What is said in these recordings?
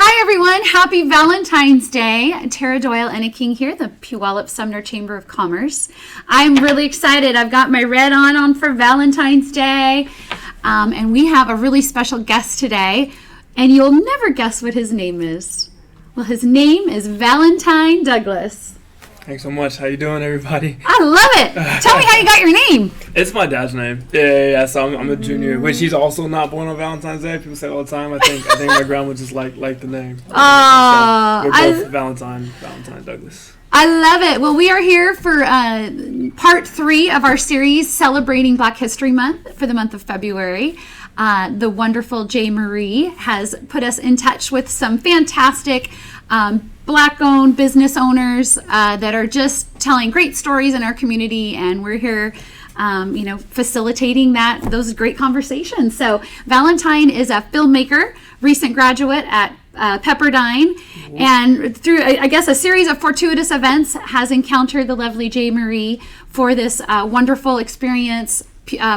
Hi, everyone. Happy Valentine's Day. Tara Doyle-Enneking here, the Puyallup Sumner Chamber of Commerce. I'm really excited. I've got my red on for Valentine's Day. And we have a really special guest today. And you'll never guess what his name is. Well, his name is Valentine Douglas. Thanks so much. How you doing, everybody? I love it. Tell me how you got your name. It's my dad's name. Yeah. So I'm a junior, which he's also not born on Valentine's Day. People say it all the time. I think my grandma just liked the name. So we're both Valentine Douglas. I love it. Well, we are here for part 3 of our series celebrating Black History Month for the month of February. The wonderful J. Marie has put us in touch with some fantastic Black-owned business owners that are just telling great stories in our community, and we're here, facilitating those great conversations. So Valentine is a filmmaker, recent graduate at Pepperdine, and through, I guess, a series of fortuitous events has encountered the lovely J. Marie for this wonderful experience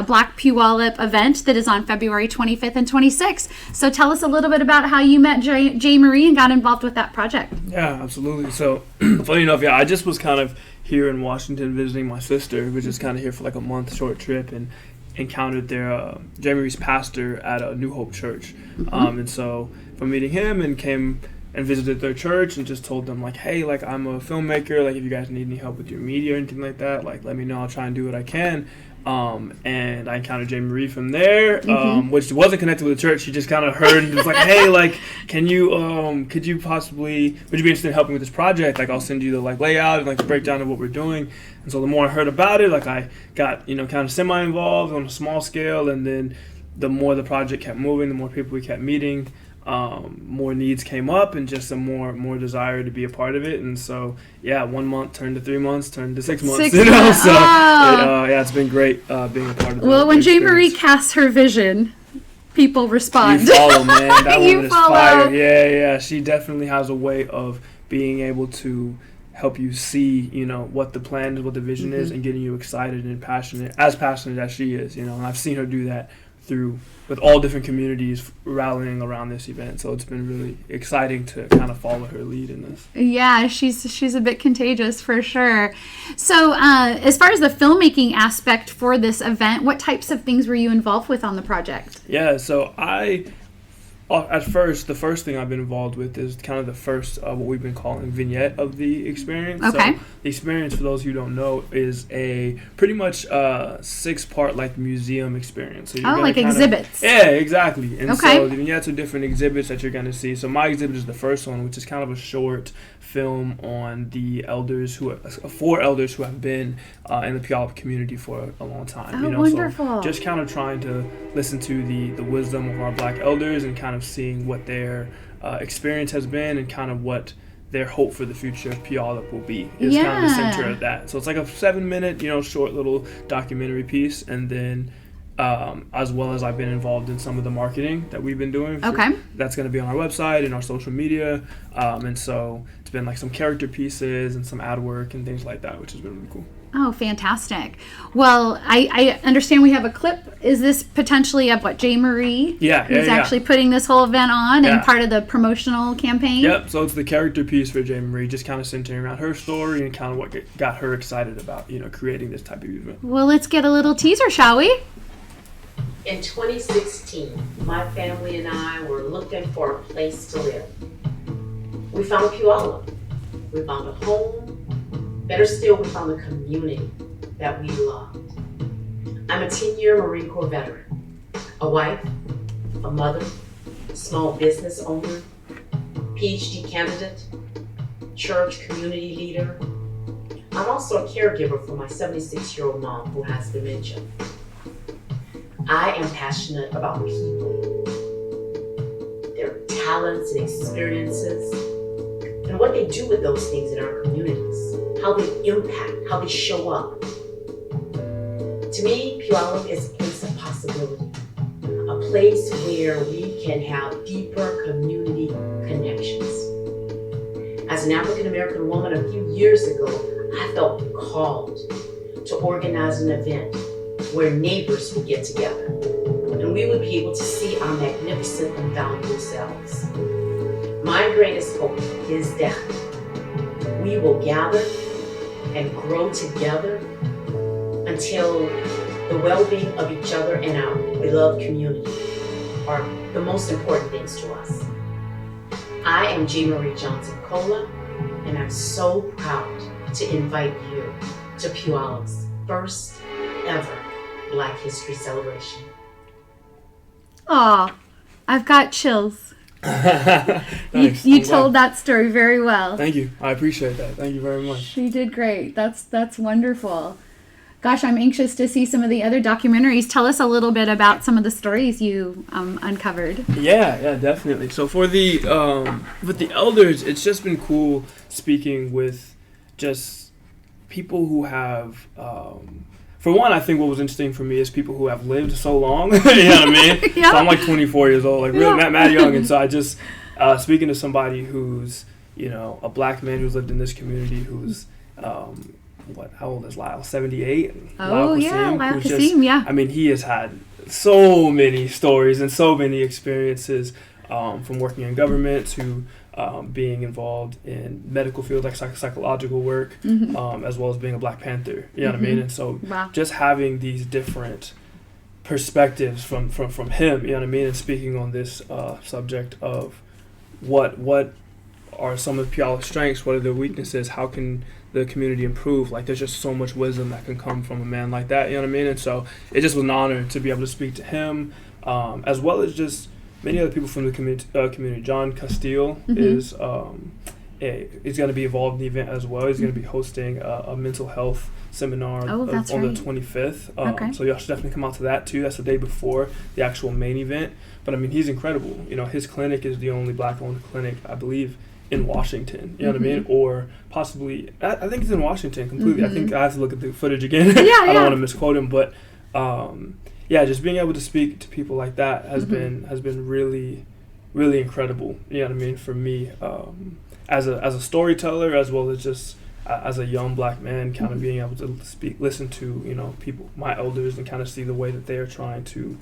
Black Puyallup event that is on February 25th and 26th. So tell us a little bit about how you met J. Marie and got involved with that project. Yeah, absolutely. So funny enough, I just was kind of here in Washington visiting my sister. We were just kind of here for like a month short trip and encountered their J. Marie's pastor at a New Hope church. And so from meeting him and came and visited their church and just told them like, hey, like I'm a filmmaker, like if you guys need any help with your media or anything like that, like let me know, I'll try and do what I can. And I encountered J. Marie from there, which wasn't connected with the church. She just kind of heard and was like, hey, like, would you be interested in helping with this project? Like, I'll send you the like layout and like the breakdown of what we're doing. And so the more I heard about it, like I got, kind of semi-involved on a small scale. And then the more the project kept moving, the more people we kept meeting, more needs came up and just a more desire to be a part of it. And so 1 month turned to 3 months, turned to 6 months, it's been great being a part of it. Well, when J. Marie casts her vision, people respond. You follow, man. That woman is fire. Yeah, she definitely has a way of being able to help you see, what the plan is, what the vision is, and getting you excited and passionate as she is, and I've seen her do that with all different communities rallying around this event. So it's been really exciting to kind of follow her lead in this. Yeah, she's a bit contagious for sure. So as far as the filmmaking aspect for this event, what types of things were you involved with on the project? Yeah, so the first thing I've been involved with is kind of the first what we've been calling vignette of the experience. Okay. So the experience, for those who don't know, is a pretty much 6-part like museum experience. So you're like exhibits. Yeah, exactly. And okay. So the vignettes are different exhibits that you're going to see. So my exhibit is the first one, which is kind of a short film on the four elders who have been in the Puyallup community for a long time. Wonderful. So just kind of trying to listen to the wisdom of our Black elders and kind of seeing what their experience has been and kind of what their hope for the future of Puyallup will be is kind of the center of that. So it's like a 7-minute, short little documentary piece, and then as well as I've been involved in some of the marketing that we've been doing. That's going to be on our website and our social media, and so it's been like some character pieces and some ad work and things like that, which has been really cool. Oh, fantastic. Well, I understand we have a clip. Is this potentially of what J. Marie is actually putting this whole event on and part of the promotional campaign? Yep, so it's the character piece for J. Marie, just kind of centering around her story and kind of what got her excited about, creating this type of event. Well, let's get a little teaser, shall we? In 2016, my family and I were looking for a place to live. We found Puyallup. We found a home. Better still, we found a community that we loved. I'm a 10-year Marine Corps veteran, a wife, a mother, small business owner, PhD candidate, church community leader. I'm also a caregiver for my 76-year-old mom who has dementia. I am passionate about people, their talents and experiences, and what they do with those things in our communities, how they impact, how they show up. To me, Puyallup is a place of possibility, a place where we can have deeper community connections. As an African American woman a few years ago, I felt called to organize an event where neighbors would get together and we would be able to see our magnificent and valuable selves. My greatest hope is that we will gather and grow together until the well-being of each other and our beloved community are the most important things to us. I am G. Marie Johnson-Cola, and I'm so proud to invite you to Puyallup's first ever Black History Celebration. Aw, I've got chills. Nice. You told that story very well. Thank you. I appreciate that. Thank you very much. You did great. That's wonderful. Gosh, I'm anxious to see some of the other documentaries. Tell us a little bit about some of the stories you uncovered. Yeah, definitely. So for the with the elders, it's just been cool speaking with just people who have. For one, I think what was interesting for me is people who have lived so long. You know what I mean? Yeah. So I'm like 24 years old, like really mad young, and so I just speaking to somebody who's a black man who's lived in this community who's. How old is Lyle? 78? Oh, Lyle Lyle who's Kasim, yeah. I mean, he has had so many stories and so many experiences from working in government to being involved in medical field, like psychological work, as well as being a Black Panther. You know what I mean? And so just having these different perspectives from him, you know what I mean? And speaking on this subject of what are some of Puyallup's strengths, what are their weaknesses, how can the community improve. Like, there's just so much wisdom that can come from a man like that, you know what I mean? And so it just was an honor to be able to speak to him, as well as just many other people from the community. John Castile is going to be involved in the event as well. He's going to be hosting a mental health seminar on the 25th. So y'all should definitely come out to that too. That's the day before the actual main event. But I mean, he's incredible. His clinic is the only Black-owned clinic, I believe, in Washington, you know what I mean? Or possibly, I think it's in Washington completely. I think I have to look at the footage again. I don't want to misquote him, but just being able to speak to people like that has been really, really incredible. You know what I mean? For me, as a storyteller, as well as just as a young Black man, kind of being able to listen to people, my elders, and kind of see the way that they are trying to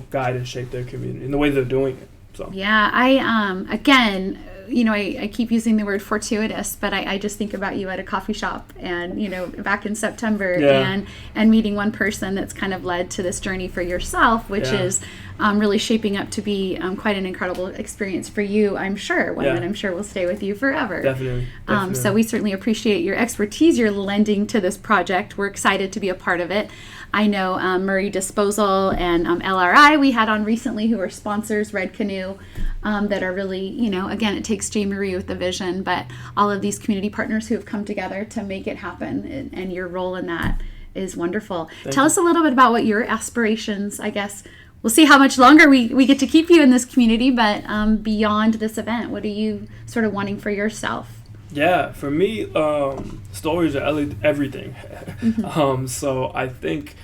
guide and shape their community and the way they're doing it. So yeah, I again. I keep using the word fortuitous, but I just think about you at a coffee shop and, back in September and meeting one person that's kind of led to this journey for yourself, which is really shaping up to be quite an incredible experience for you, I'm sure. One that I'm sure will stay with you forever. Definitely. So we certainly appreciate your expertise you're lending to this project. We're excited to be a part of it. I know Murray Disposal and LRI we had on recently, who are sponsors, Red Canoe, that are really, again, it takes J. Marie with the vision, but all of these community partners who have come together to make it happen, and your role in that is wonderful. Tell us a little bit about what your aspirations, I guess. We'll see how much longer we get to keep you in this community, but beyond this event, what are you sort of wanting for yourself? Yeah, for me, stories are everything. So I think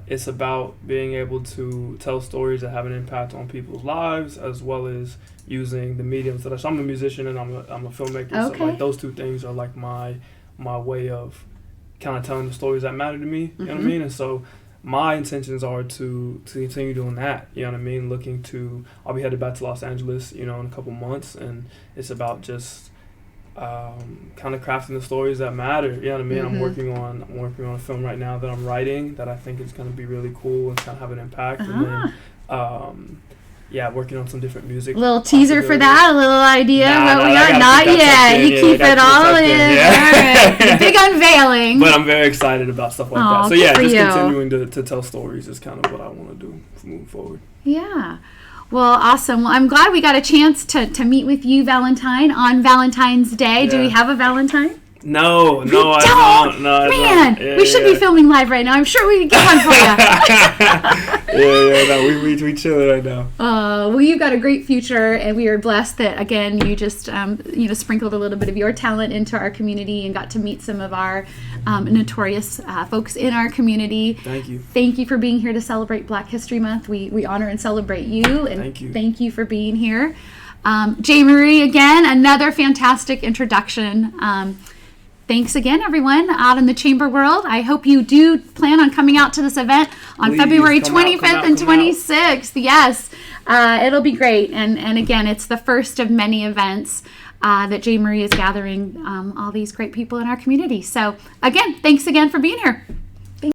it's about being able to tell stories that have an impact on people's lives, as well as using the mediums that I'm a musician and I'm a filmmaker. Okay. So like those two things are like my way of kind of telling the stories that matter to me. You know what I mean? And so my intentions are to continue doing that. You know what I mean? I'll be headed back to Los Angeles, in a couple months, and it's about just kind of crafting the stories that matter. You know what I mean? I'm working on a film right now that I'm writing that I think is going to be really cool and kind of have an impact. And then working on some different music. A little teaser for that, a little idea what we are. Not yet. You keep it all in. Yeah. All right. Big unveiling. But I'm very excited about stuff like that. So just continuing to tell stories is kind of what I want to do moving forward. Yeah. Well, awesome. Well, I'm glad we got a chance to meet with you, Valentine, on Valentine's Day. Yeah. Do we have a Valentine? No, I don't. No, man, yeah, we should be filming live right now. I'm sure we can get one for you. We chill right now. Well, you've got a great future, and we are blessed that, again, you just sprinkled a little bit of your talent into our community and got to meet some of our notorious folks in our community. Thank you. Thank you for being here to celebrate Black History Month. We honor and celebrate you, and thank you for being here. J. Marie, again, another fantastic introduction. Thanks again, everyone out in the chamber world. I hope you do plan on coming out to this event on February 25th and 26th. Yes. It'll be great. And again, it's the first of many events that J. Marie is gathering all these great people in our community. So again, thanks again for being here.